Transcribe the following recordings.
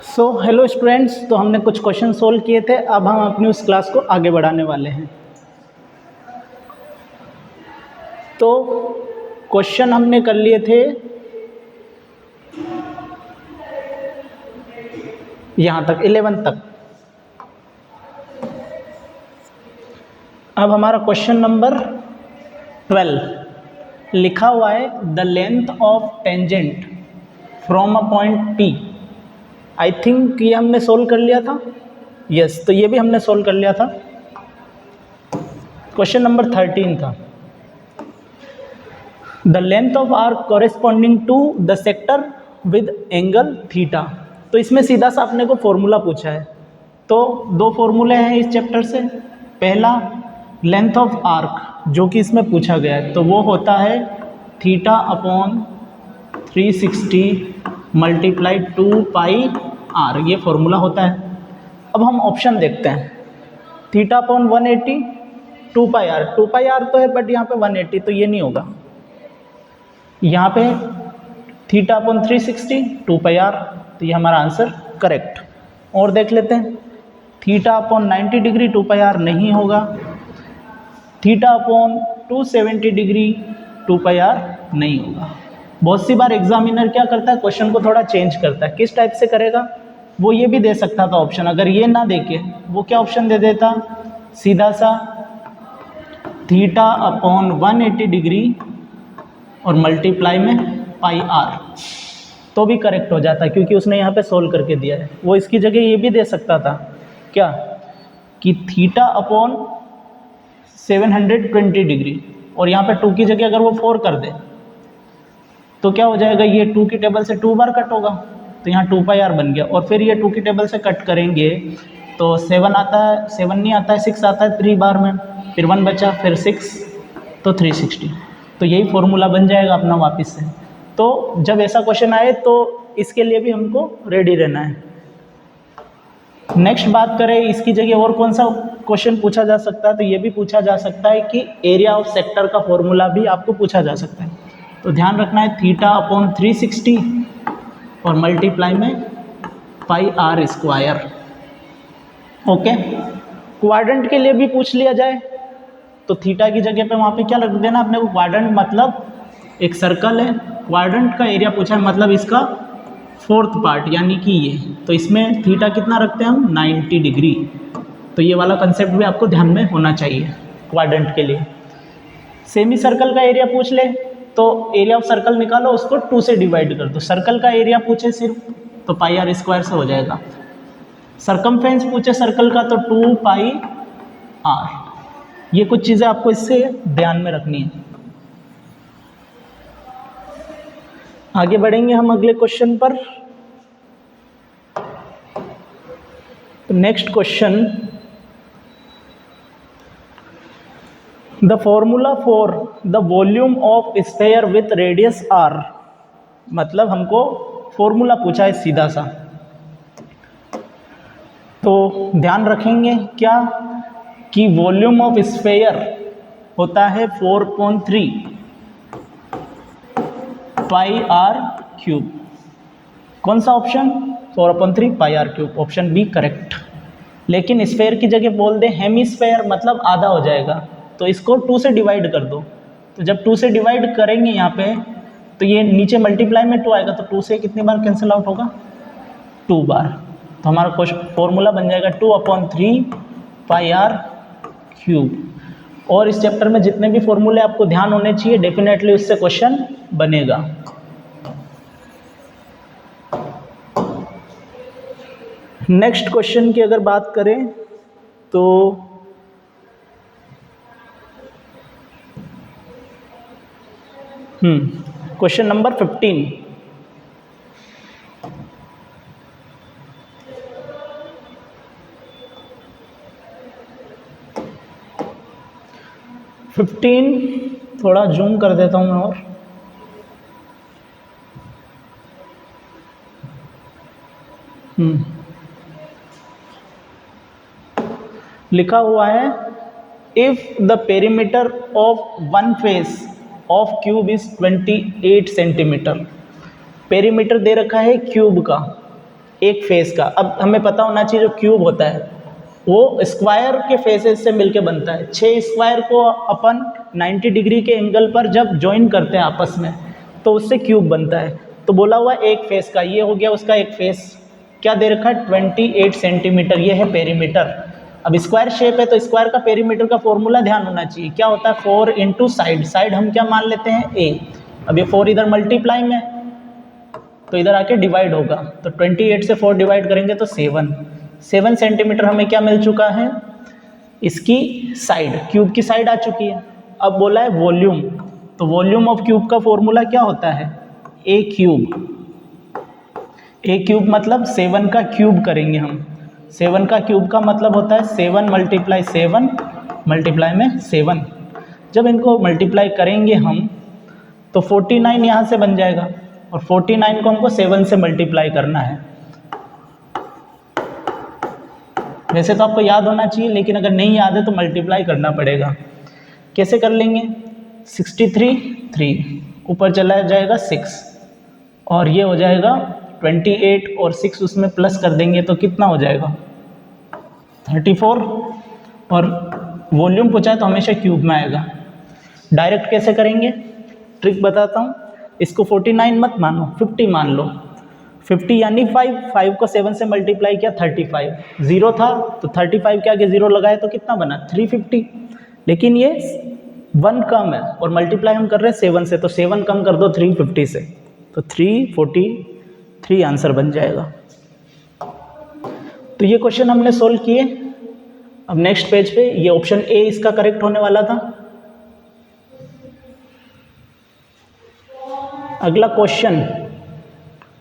So hello students, तो हमने कुछ क्वेश्चन सोल्व किए थे। अब हम अपनी उस क्लास को आगे बढ़ाने वाले हैं। तो क्वेश्चन हमने कर लिए थे यहाँ तक 11 तक। अब हमारा क्वेश्चन नंबर 12 लिखा हुआ है, the length of tangent from a point P। I think ये हमने सोल्व कर लिया था। यस, तो ये भी हमने सोल्व कर लिया था। क्वेश्चन नंबर 13 था, the length of arc corresponding to the sector with angle theta. तो इसमें सीधा सा अपने को फॉर्मूला पूछा है। तो दो फॉर्मूले हैं इस चैप्टर से। पहला लेंथ ऑफ आर्क जो कि इसमें पूछा गया है, तो वो होता है theta upon 360 multiply 2 pi R, ये फॉर्मूला होता है। अब हम ऑप्शन देखते हैं, थीटा अपॉन 180 2 पाई आर तो है, बट यहाँ पे 180 तो ये नहीं होगा। यहाँ पे थीटा अपॉन 360 2 पाई आर, तो ये हमारा आंसर करेक्ट। और देख लेते हैं, theta upon 90 degree 2 pi R नहीं होगा। Theta upon 270 degree 2 pi R नहीं होगा। बहुत सी बार एग्जामिनर क्या करता है, क्वेश्चन को थोड़ा चेंज करता है। किस टाइप से करेगा, वो ये भी दे सकता था ऑप्शन। अगर ये ना देके वो क्या ऑप्शन दे देता, सीधा सा थीटा अपॉन 180 डिग्री और मल्टीप्लाई में पाई आर, तो भी करेक्ट हो जाता है, क्योंकि उसने यहाँ पे सोल्व करके दिया है। वो इसकी जगह ये भी दे सकता था क्या, कि थीटा अपॉन 720 डिग्री, और यहाँ पे 2 की जगह अगर वो 4 कर दे तो क्या हो जाएगा, ये 2 की टेबल से 2 बार कट होगा, तो यहाँ 2 पाई आर बन गया। और फिर ये 2 की टेबल से कट करेंगे तो 7 आता है, 7 नहीं आता है, 6 आता है 3 बार में, फिर 1 बचा, फिर 6, तो 360। तो यही फॉर्मूला बन जाएगा अपना वापस से। तो जब ऐसा क्वेश्चन आए तो इसके लिए भी हमको रेडी रहना है। नेक्स्ट बात करें, इसकी जगह और कौन सा क्वेश्चन पूछा जा सकता है, तो ये भी पूछा जा सकता है कि एरिया ऑफ सेक्टर का फॉर्मूला भी आपको पूछा जा सकता है। तो ध्यान रखना है, थीटा अपॉन 360 और मल्टीप्लाई में पाई आर स्क्वायर। ओके, क्वाड्रेंट के लिए भी पूछ लिया जाए तो थीटा की जगह पे वहाँ पे क्या रख देना अपने को, क्वाड्रेंट मतलब एक सर्कल है, क्वाड्रेंट का एरिया पूछा है, मतलब इसका 4th पार्ट यानी कि ये। तो इसमें थीटा कितना रखते हैं हम, 90 डिग्री। तो ये वाला कंसेप्ट भी आपको ध्यान में होना चाहिए क्वाड्रेंट के लिए। सेमी सर्कल का एरिया पूछ ले तो एरिया ऑफ सर्कल निकालो, उसको 2 से डिवाइड कर दो। सर्कल का एरिया पूछे सिर्फ तो पाई आर स्क्वायर से हो जाएगा। सरकमफ्रेंस पूछे सर्कल का तो 2 पाई आर। ये कुछ चीज़ें आपको इससे ध्यान में रखनी है। आगे बढ़ेंगे हम अगले क्वेश्चन पर। Next question, the formula for the volume of sphere with radius R. मतलब हमको फॉर्मूला पूछा है सीधा सा, तो ध्यान रखेंगे क्या कि वॉल्यूम ऑफ स्फेयर होता है 4.3 पाई आर क्यूब। कौन सा option, 4/3 pi R cube, option B correct. लेकिन स्फेयर की जगह बोल दे हेमिस्फेयर, मतलब आधा हो जाएगा, तो इसको 2 से डिवाइड कर दो। तो जब 2 से डिवाइड करेंगे यहाँ पे, तो ये नीचे मल्टीप्लाई में 2 आएगा, तो 2 से कितनी बार कैंसिल आउट होगा, 2 बार। तो हमारा फॉर्मूला बन जाएगा 2/3 पाई आर क्यूब। और इस चैप्टर में जितने भी फॉर्मूले आपको ध्यान होने चाहिए, डेफिनेटली उससे क्वेश्चन बनेगा। नेक्स्ट क्वेश्चन की अगर बात करें तो क्वेश्चन नंबर 15, थोड़ा जूम कर देता हूँ मैं। और लिखा हुआ है, if the perimeter of one face of cube is 28 centimetre. Perimeter दे रखा है क्यूब का, एक फेस का। अब हमें पता होना चाहिए जो क्यूब होता है वो स्क्वायर के फेसेस से मिलके बनता है। 6 स्क्वायर को अपन 90 डिग्री के एंगल पर जब ज्वाइन करते हैं आपस में तो उससे क्यूब बनता है। तो बोला हुआ एक फेस का, ये हो गया उसका एक फेस। क्या दे रखा है 28 सेंटीमीटर, ये है पेरीमीटर। अब स्क्वायर शेप है तो स्क्वायर का पेरीमीटर का फॉर्मूला ध्यान होना चाहिए, क्या होता है 4 इंटू साइड। साइड हम क्या मान लेते हैं a। अब ये 4 इधर मल्टीप्लाई में तो इधर आके डिवाइड होगा, तो 28 से 4 डिवाइड करेंगे तो 7 सेंटीमीटर हमें क्या मिल चुका है, इसकी साइड, क्यूब की साइड आ चुकी है। अब बोला है वॉल्यूम, तो वॉल्यूम ऑफ क्यूब का फॉर्मूला क्या होता है ए क्यूब। ए क्यूब मतलब 7 का क्यूब करेंगे हम। 7 का क्यूब का मतलब होता है 7 मल्टीप्लाई 7 मल्टीप्लाई में 7। जब इनको मल्टीप्लाई करेंगे हम तो 49 यहाँ से बन जाएगा और 49 को हमको 7 से मल्टीप्लाई करना है। वैसे तो आपको याद होना चाहिए, लेकिन अगर नहीं याद है तो मल्टीप्लाई करना पड़ेगा। कैसे कर लेंगे, 63 3 ऊपर चला जाएगा 6 और ये हो जाएगा 28 और 6 उसमें प्लस कर देंगे तो कितना हो जाएगा 34। और वॉल्यूम पूछा है तो हमेशा क्यूब में आएगा। डायरेक्ट कैसे करेंगे, ट्रिक बताता हूँ। इसको 49 मत मानो, 50 मान लो। 50 यानी 5 को 7 से मल्टीप्लाई किया 35, 0 था तो 35 के आगे 0 लगाए तो कितना बना 350। लेकिन ये 1 कम है और मल्टीप्लाई हम कर रहे हैं 7 से, तो 7 कम कर दो 350 से तो 343 आंसर बन जाएगा। तो ये क्वेश्चन हमने सोल्व किए। अब नेक्स्ट पेज पे ये ऑप्शन ए इसका करेक्ट होने वाला था। अगला क्वेश्चन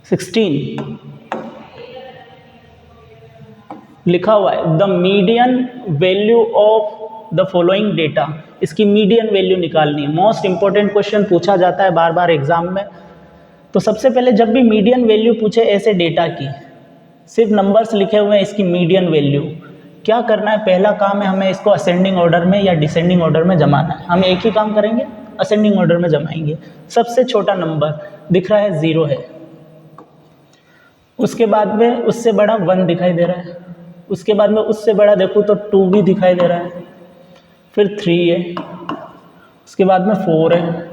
16 लिखा हुआ है the median value of the following data. इसकी मीडियन वैल्यू निकालनी है। मोस्ट इंपॉर्टेंट क्वेश्चन पूछा जाता है बार बार एग्जाम में। तो सबसे पहले जब भी मीडियन वैल्यू पूछे ऐसे डेटा की, सिर्फ नंबर्स लिखे हुए हैं, इसकी मीडियन वैल्यू क्या करना है, पहला काम है हमें इसको असेंडिंग ऑर्डर में या डिसेंडिंग ऑर्डर में जमाना है। हम एक ही काम करेंगे, असेंडिंग ऑर्डर में जमाएंगे। सबसे छोटा नंबर दिख रहा है 0 है, उसके बाद में उससे बड़ा 1 दिखाई दे रहा है, उसके बाद में उससे बड़ा देखूँ तो 2 भी दिखाई दे रहा है, फिर 3 है, उसके बाद में 4 है,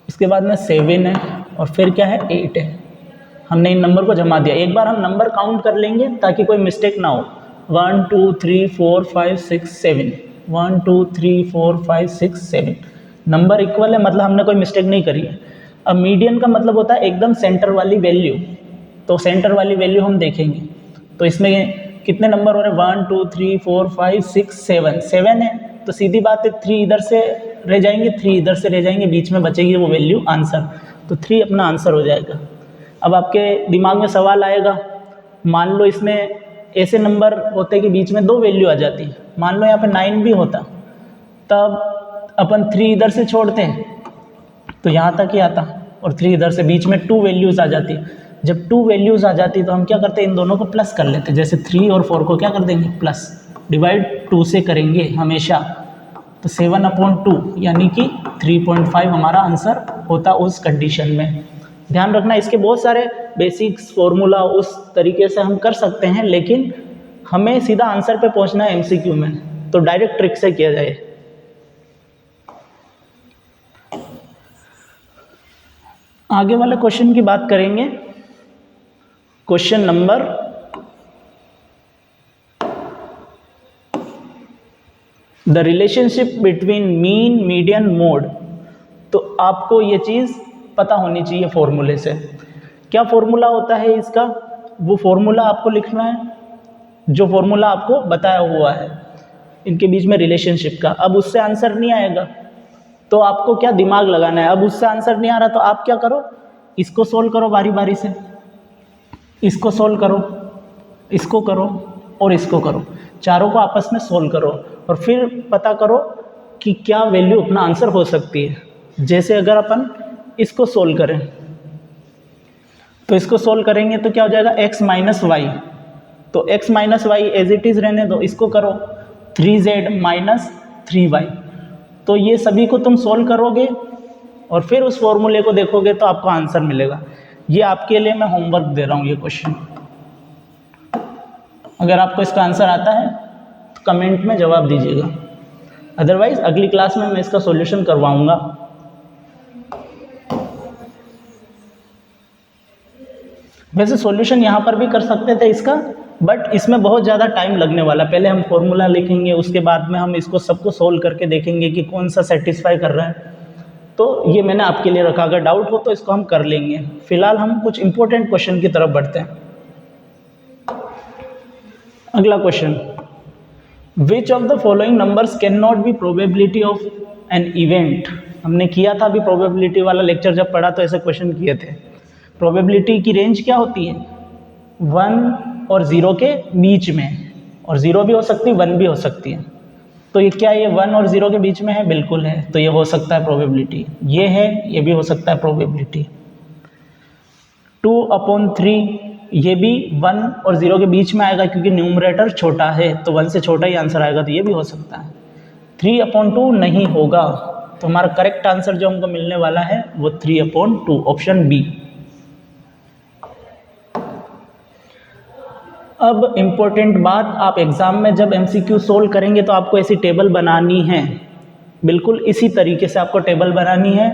उसके बाद में 7 है और फिर क्या है 8 है। हमने इन नंबर को जमा दिया। एक बार हम नंबर काउंट कर लेंगे ताकि कोई मिस्टेक ना हो। 1 2 3 4 5 6 7 1 2 3 4 5 6 7 नंबर इक्वल है, मतलब हमने कोई मिस्टेक नहीं करी है। अब मीडियन का मतलब होता है एकदम सेंटर वाली वैल्यू, तो सेंटर वाली वैल्यू हम देखेंगे। तो इसमें कितने नंबर हो रहे हैं 1 2 3 4 5 6 7 है, तो सीधी बात है 3 इधर से रह जाएंगे, 3 इधर से रह जाएंगे, बीच में बचेगी वो वैल्यू आंसर, तो 3 अपना आंसर हो जाएगा। अब आपके दिमाग में सवाल आएगा, मान लो इसमें ऐसे नंबर होते कि बीच में 2 वैल्यू आ जाती, मान लो यहाँ पे 9 भी होता, तब अपन 3 इधर से छोड़ते हैं तो यहाँ तक ही आता और 3 इधर से, बीच में 2 वैल्यूज़ आ जाती। जब 2 वैल्यूज़ आ जाती तो हम क्या करते हैं, इन दोनों को प्लस कर लेते। जैसे 3 और 4 को क्या कर देंगे प्लस, डिवाइड 2 से करेंगे हमेशा, तो 7/2 यानी कि 3.5 हमारा आंसर होता उस कंडीशन में। ध्यान रखना, इसके बहुत सारे बेसिक्स फॉर्मूला उस तरीके से हम कर सकते हैं, लेकिन हमें सीधा आंसर पे पहुंचना है एमसीक्यू में, तो डायरेक्ट ट्रिक से किया जाए। आगे वाले क्वेश्चन की बात करेंगे। Question number 'the relationship between mean median mode'. तो आपको ये चीज़ पता होनी चाहिए फॉर्मूले से। क्या फॉर्मूला होता है इसका, वो फॉर्मूला आपको लिखना है जो फॉर्मूला आपको बताया हुआ है इनके बीच में रिलेशनशिप का। अब उससे आंसर नहीं आएगा तो आपको क्या दिमाग लगाना है। अब उससे आंसर नहीं आ रहा तो आप क्या करो, इसको सोल्व करो बारी बारी से, इसको सोल्व करो, इसको करो और इसको करो, चारों को आपस में सोल्व करो और फिर पता करो कि क्या वैल्यू अपना आंसर हो सकती है। जैसे अगर अपन इसको सोल्व करें तो इसको सोल्व करेंगे तो क्या हो जाएगा x माइनस वाई, तो x minus Y as it is रहने दो, इसको करो 3z माइनस 3y। तो ये सभी को तुम सोल्व करोगे और फिर उस फॉर्मूले को देखोगे तो आपको आंसर मिलेगा। ये आपके लिए मैं होमवर्क दे रहा हूँ ये क्वेश्चन। अगर आपको इसका आंसर आता है तो कमेंट में जवाब दीजिएगा, अदरवाइज अगली क्लास में मैं इसका सॉल्यूशन करवाऊंगा। वैसे सॉल्यूशन यहाँ पर भी कर सकते थे इसका, बट इसमें बहुत ज़्यादा टाइम लगने वाला। पहले हम फॉर्मूला लिखेंगे, उसके बाद में हम इसको सबको सोल्व करके देखेंगे कि कौन सा सेटिस्फाई कर रहा है। तो ये मैंने आपके लिए रखा, अगर डाउट हो तो इसको हम कर लेंगे। फिलहाल हम कुछ इंपॉर्टेंट क्वेश्चन की तरफ बढ़ते हैं। अगला question, which of the following numbers can not be probability of an event. हमने किया था अभी प्रोबेबिलिटी वाला लेक्चर जब पढ़ा तो ऐसे क्वेश्चन किए थे। प्रोबेबिलिटी की रेंज क्या होती है? 1 और 0 के बीच में, और 0 भी हो सकती है 1 भी हो सकती है। तो ये क्या, ये 1 और 0 के बीच में है? बिल्कुल है, तो ये हो सकता है प्रोबेबिलिटी। ये है, ये भी हो सकता है प्रोबेबिलिटी। 2/3 ये भी 1 और 0 के बीच में आएगा क्योंकि न्यूमरेटर छोटा है, तो 1 से छोटा ही आंसर आएगा, तो ये भी हो सकता है। 3/2 नहीं होगा, तो हमारा करेक्ट आंसर जो हमको मिलने वाला है वो 3/2, ऑप्शन बी। अब इम्पोर्टेंट बात, आप एग्ज़ाम में जब MCQ सोल्व करेंगे तो आपको ऐसी टेबल बनानी है, बिल्कुल इसी तरीके से आपको टेबल बनानी है।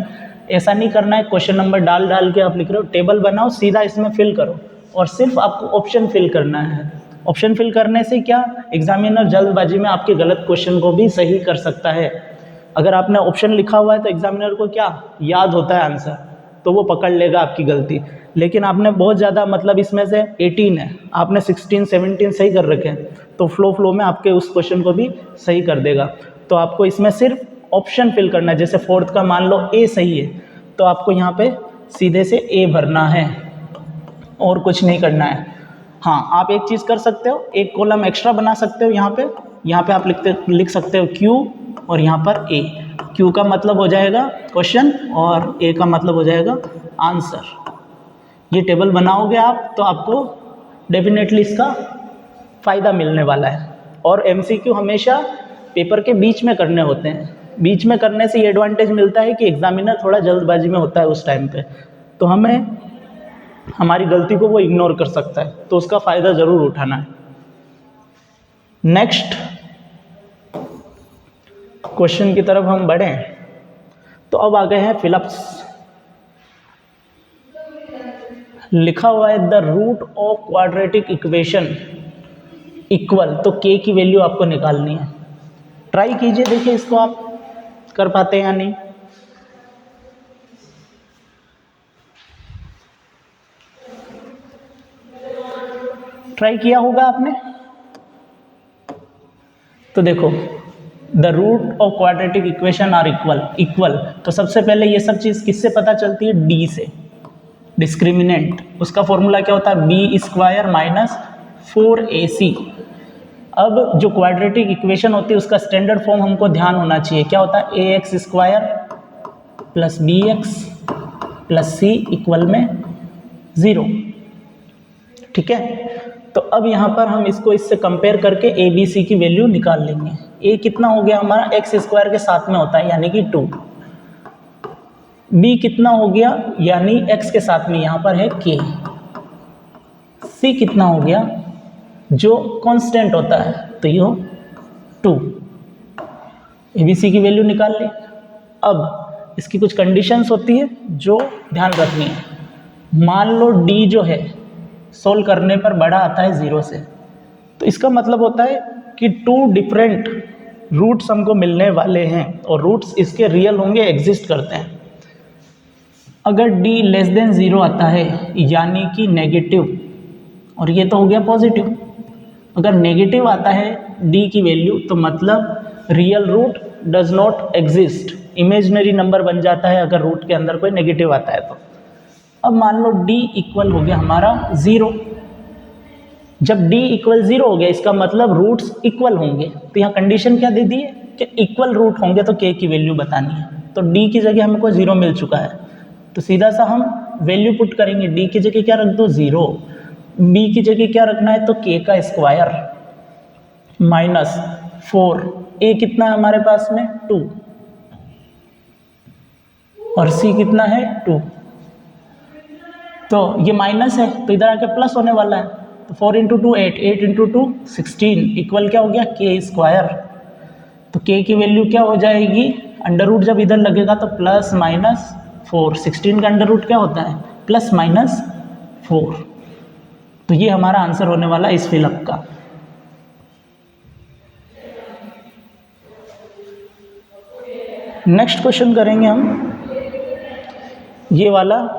ऐसा नहीं करना है क्वेश्चन नंबर डाल डाल के आप लिख रहे हो, टेबल बनाओ, सीधा इसमें फिल करो, और सिर्फ आपको ऑप्शन फिल करना है। ऑप्शन फिल करने से क्या, एग्जामिनर जल्दबाजी में आपके गलत क्वेश्चन को भी सही कर सकता है। अगर आपने ऑप्शन लिखा हुआ है तो एग्जामिनर को क्या याद होता है आंसर, तो वो पकड़ लेगा आपकी गलती। लेकिन आपने बहुत ज़्यादा, मतलब इसमें से 18 है, आपने 16 17 सही कर रखे हैं, तो फ्लो में आपके उस क्वेश्चन को भी सही कर देगा। तो आपको इसमें सिर्फ ऑप्शन फिल करना है। जैसे 4th का मान लो ए सही है, तो आपको यहाँ पे सीधे से ए भरना है और कुछ नहीं करना है। हाँ, आप एक चीज़ कर सकते हो, एक कॉलम एक्स्ट्रा बना सकते हो। यहाँ पे आप लिख सकते हो क्यू और यहाँ पर ए। क्यू का मतलब हो जाएगा क्वेश्चन और ए का मतलब हो जाएगा आंसर। ये टेबल बनाओगे आप तो आपको डेफिनेटली इसका फ़ायदा मिलने वाला है। और MCQ हमेशा पेपर के बीच में करने होते हैं। बीच में करने से ये एडवांटेज मिलता है कि एग्जामिनर थोड़ा जल्दबाजी में होता है उस टाइम पे, तो हमें हमारी गलती को वो इग्नोर कर सकता है, तो उसका फ़ायदा ज़रूर उठाना है। नेक्स्ट क्वेश्चन की तरफ हम बढ़ें तो अब आ गए हैं फिलअप्स। लिखा हुआ है the root of quadratic equation equal, तो k की वैल्यू आपको निकालनी है। ट्राई कीजिए, देखिए इसको आप कर पाते हैं या नहीं। ट्राई किया होगा आपने, तो देखो the root of quadratic equation are equal, तो सबसे पहले ये सब चीज़ किससे पता चलती है? d से। डिस्क्रिमिनेंट, उसका फॉर्मूला क्या होता है? b² - 4ac। अब जो क्वाड्रेटिक इक्वेशन होती है उसका स्टैंडर्ड फॉर्म हमको ध्यान होना चाहिए, क्या होता है? ax² + bx + c = 0। ठीक है, तो अब यहाँ पर हम इसको इससे कंपेयर करके a b c की वैल्यू निकाल लेंगे। a कितना हो गया हमारा? x² के साथ में होता है यानी कि 2। b कितना हो गया? यानी x के साथ में यहाँ पर है k। c कितना हो गया? जो कांस्टेंट होता है, तो ये 2। ABC की वैल्यू निकाल ले। अब इसकी कुछ कंडीशंस होती है जो ध्यान रखनी है। मान लो d जो है सोल्व करने पर बड़ा आता है 0 से, तो इसका मतलब होता है कि 2 डिफरेंट रूट्स हमको मिलने वाले हैं और रूट्स इसके रियल होंगे, एग्जिस्ट करते हैं। अगर d < 0 आता है यानी कि नेगेटिव, और ये तो हो गया पॉजिटिव। अगर नेगेटिव आता है d की वैल्यू, तो मतलब real root does not exist, imaginary number बन जाता है अगर रूट के अंदर कोई नेगेटिव आता है तो। अब मान लो d इक्वल हो गया हमारा 0। जब d इक्वल 0 हो गया, इसका मतलब रूट्स इक्वल होंगे। तो यहाँ कंडीशन क्या दे दी है कि इक्वल रूट होंगे, तो k की वैल्यू बतानी है। तो d की जगह हमको 0 मिल चुका है, तो सीधा सा हम वैल्यू पुट करेंगे। d की जगह क्या रख दो? 0। b की जगह क्या रखना है? तो k² - 4। a कितना है हमारे पास में? 2। और c कितना है? 2। तो ये माइनस है, तो इधर आके प्लस होने वाला है। तो 4 इंटू 2 8, 8 इंटू 2 16 इक्वल क्या हो गया के स्क्वायर। तो के की वैल्यू क्या हो जाएगी, अंडर रूट जब इधर लगेगा तो प्लस माइनस 4, 16 का अंडर रूट क्या होता है प्लस माइनस 4। तो ये हमारा आंसर होने वाला इस फिलअप का। नेक्स्ट क्वेश्चन करेंगे हम ये वाला,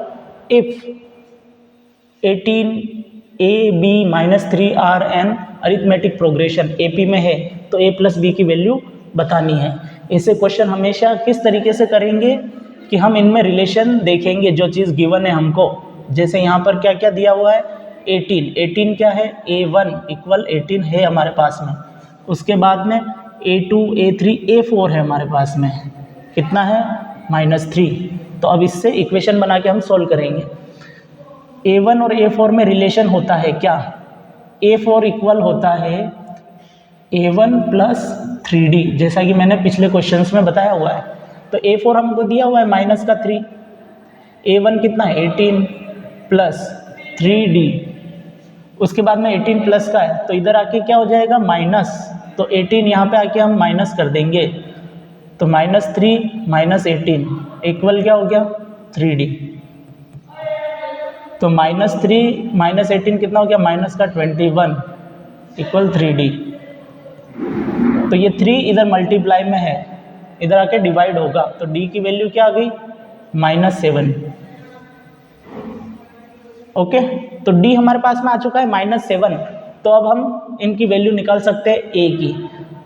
if 18ab-3rn arithmetic progression AP में है तो a प्लस बी की वैल्यू बतानी है। इसे क्वेश्चन हमेशा किस तरीके से करेंगे कि हम इनमें रिलेशन देखेंगे जो चीज़ गिवन है हमको। जैसे यहाँ पर क्या क्या दिया हुआ है 18 क्या है a1 इक्वल 18 है हमारे पास में, उसके बाद में a2 a3 a4 है हमारे पास में, कितना है -3। तो अब इससे इक्वेशन बना के हम सोल्व करेंगे। a1 और a4 में रिलेशन होता है क्या, a4 इक्वल होता है a1 प्लस 3d, जैसा कि मैंने पिछले क्वेश्चंस में बताया हुआ है। तो a4 हमको दिया हुआ है माइनस का 3, a1 कितना है 18 प्लस 3d, उसके बाद में 18 प्लस का है तो इधर आके क्या हो जाएगा माइनस, तो 18 यहाँ पे आके हम माइनस कर देंगे, तो -3 -18 इक्वल क्या हो गया 3d। तो -3 -18 कितना हो गया माइनस का 21 इक्वल 3d। तो ये 3 इधर मल्टीप्लाई में है, इधर आके डिवाइड होगा, तो d की वैल्यू क्या आ गई -7। ओके, तो d हमारे पास में आ चुका है -7। तो अब हम इनकी वैल्यू निकाल सकते हैं a की।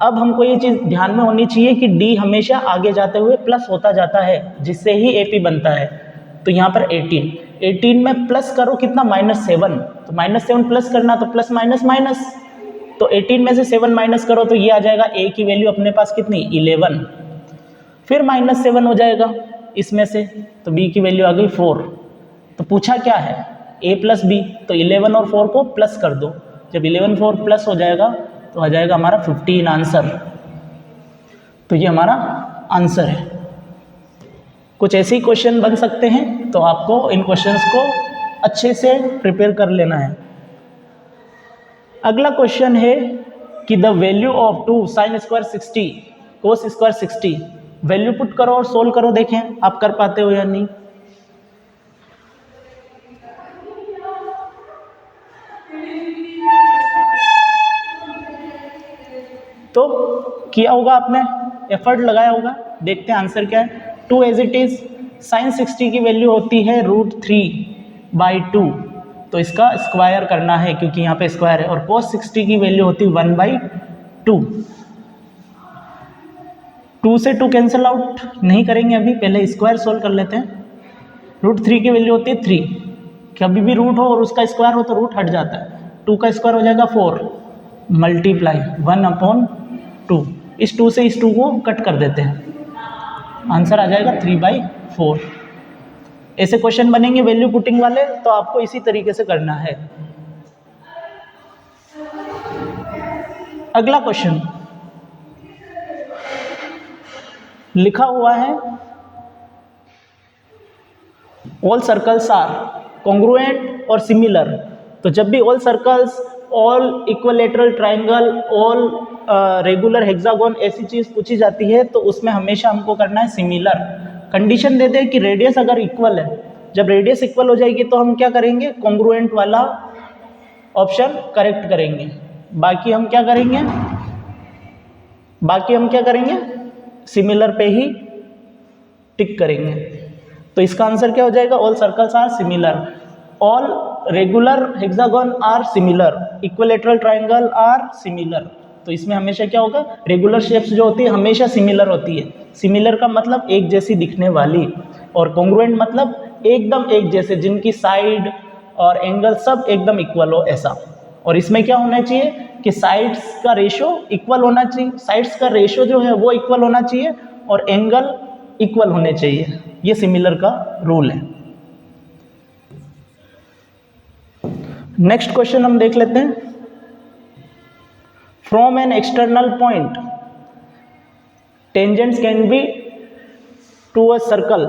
अब हमको ये चीज़ ध्यान में होनी चाहिए कि d हमेशा आगे जाते हुए प्लस होता जाता है, जिससे ही AP बनता है। तो यहाँ पर 18 में प्लस करो कितना -7, तो -7 प्लस करना तो प्लस माइनस माइनस, तो 18 में से 7 माइनस करो तो ये आ जाएगा a की वैल्यू अपने पास कितनी 11, फिर -7 हो जाएगा इसमें से, तो b की वैल्यू आ गई 4। तो पूछा क्या है a प्लस बी, तो 11 और 4 को प्लस कर दो, जब 11 4 प्लस हो जाएगा तो आ जाएगा हमारा 15 आंसर। तो ये हमारा आंसर है। कुछ ऐसे ही क्वेश्चन बन सकते हैं, तो आपको इन क्वेश्चंस को अच्छे से प्रिपेयर कर लेना है। अगला क्वेश्चन है कि the value of 2 sin square 60 cos square 60, value put करो और सोल्व करो, देखें आप कर पाते हो या नहीं। तो किया होगा आपने, एफर्ट लगाया होगा, देखते हैं आंसर क्या है। 2 एज इट इज, साइन 60 की वैल्यू होती है √3/2, तो इसका स्क्वायर करना है क्योंकि यहाँ पे स्क्वायर है, और cos 60 की वैल्यू होती है 1/2। 2 से 2 कैंसिल आउट नहीं करेंगे अभी, पहले स्क्वायर सोल्व कर लेते हैं। √3 की वैल्यू होती है 3, कभी भी रूट हो और उसका स्क्वायर हो तो रूट हट जाता है। 2 का स्क्वायर हो जाएगा 4 मल्टीप्लाई 1/2, इस 2 से इस 2 को कट कर देते हैं, आंसर आ जाएगा 3/4। ऐसे क्वेश्चन बनेंगे वैल्यू पुटिंग वाले, तो आपको इसी तरीके से करना है। अगला क्वेश्चन लिखा हुआ है ऑल सर्कल्स आर कॉन्ग्रुएंट और सिमिलर। तो जब भी all circles, all equilateral triangle, all regular hexagon ऐसी चीज़ पूछी जाती है तो उसमें हमेशा हमको करना है सिमिलर। कंडीशन दे दे कि रेडियस अगर इक्वल है, जब रेडियस इक्वल हो जाएगी तो हम क्या करेंगे कॉन्ग्रुएंट वाला ऑप्शन करेक्ट करेंगे, बाकी हम क्या करेंगे सिमिलर पे ही टिक करेंगे। तो इसका आंसर क्या हो जाएगा all circles are similar, all regular hexagon are similar, equilateral triangle are similar. तो इसमें हमेशा क्या होगा, रेगुलर शेप्स जो होती है हमेशा सिमिलर होती है। सिमिलर का मतलब एक जैसी दिखने वाली, और कॉन्ग्रुएंट मतलब एकदम एक जैसे, जिनकी साइड और एंगल सब एकदम इक्वल हो ऐसा। और इसमें क्या होना चाहिए कि साइड्स का रेशो इक्वल होना चाहिए, साइड्स का रेशो जो है वो इक्वल होना चाहिए और एंगल इक्वल होने चाहिए। ये सिमिलर का रूल है। नेक्स्ट क्वेश्चन हम देख लेते हैं। From an external point tangents can be two a circle,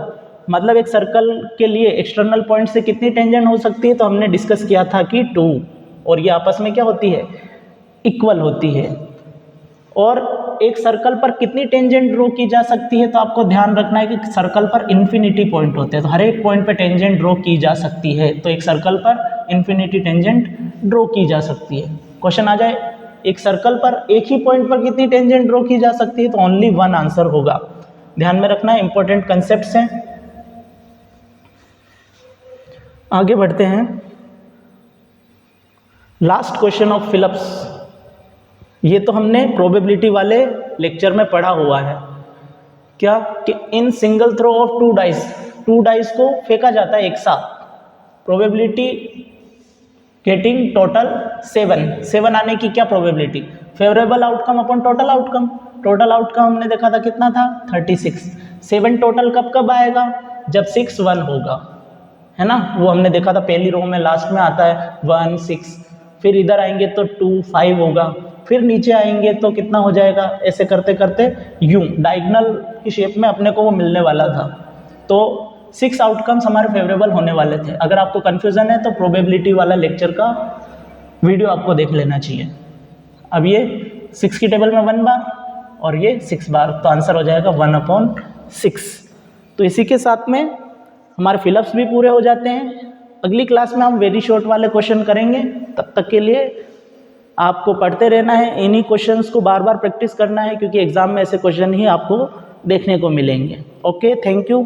मतलब एक सर्कल के लिए एक्सटर्नल पॉइंट से कितनी टेंजेंट हो सकती है, तो हमने डिस्कस किया था कि 2। और ये आपस में क्या होती है, इक्वल होती है। और एक सर्कल पर कितनी टेंजेंट ड्रॉ की जा सकती है, तो आपको ध्यान रखना है कि सर्कल पर इन्फिनिटी पॉइंट होते हैं, तो हर एक पॉइंट पर टेंजेंट ड्रॉ की जा सकती है। तो एक सर्कल पर इन्फिनिटी टेंजेंट ड्रॉ की जा सकती है। क्वेश्चन आ जाए, एक सर्कल पर एक ही पॉइंट पर कितनी टेंजेंट ड्रॉ की जा सकती है, तो ओनली वन आंसर होगा। ध्यान में रखना है, इंपॉर्टेंट कंसेप्ट्स हैं। आगे बढ़ते हैं। लास्ट क्वेश्चन ऑफ फिलिप्स, ये तो हमने प्रोबेबिलिटी वाले लेक्चर में पढ़ा हुआ है। क्या कि in single throw of two dice को फेंका जाता है एक साथ, प्रोबेबिलिटी गेटिंग टोटल 7 आने की क्या probability, favourable outcome upon total outcome हमने देखा था कितना था 36। 7 टोटल कब आएगा, जब 6 1 होगा, है ना, वो हमने देखा था पहली रो में लास्ट में आता है 1 6। फिर इधर आएंगे तो 2 5 होगा, फिर नीचे आएंगे तो कितना हो जाएगा, ऐसे करते करते यूं डायगोनल की शेप में अपने को वो मिलने वाला था। तो 6 आउटकम्स हमारे फेवरेबल होने वाले थे। अगर आपको कन्फ्यूज़न है तो प्रोबेबिलिटी वाला लेक्चर का वीडियो आपको देख लेना चाहिए। अब ये 6 की टेबल में 1 बार और ये 6 बार, तो आंसर हो जाएगा 1/6। तो इसी के साथ में हमारे फिलिप्स भी पूरे हो जाते हैं। अगली क्लास में हम वेरी शॉर्ट वाले क्वेश्चन करेंगे। तब तक के लिए आपको पढ़ते रहना है, इन्हीं क्वेश्चंस को बार बार प्रैक्टिस करना है, क्योंकि एग्जाम में ऐसे क्वेश्चन ही आपको देखने को मिलेंगे। Okay, thank you.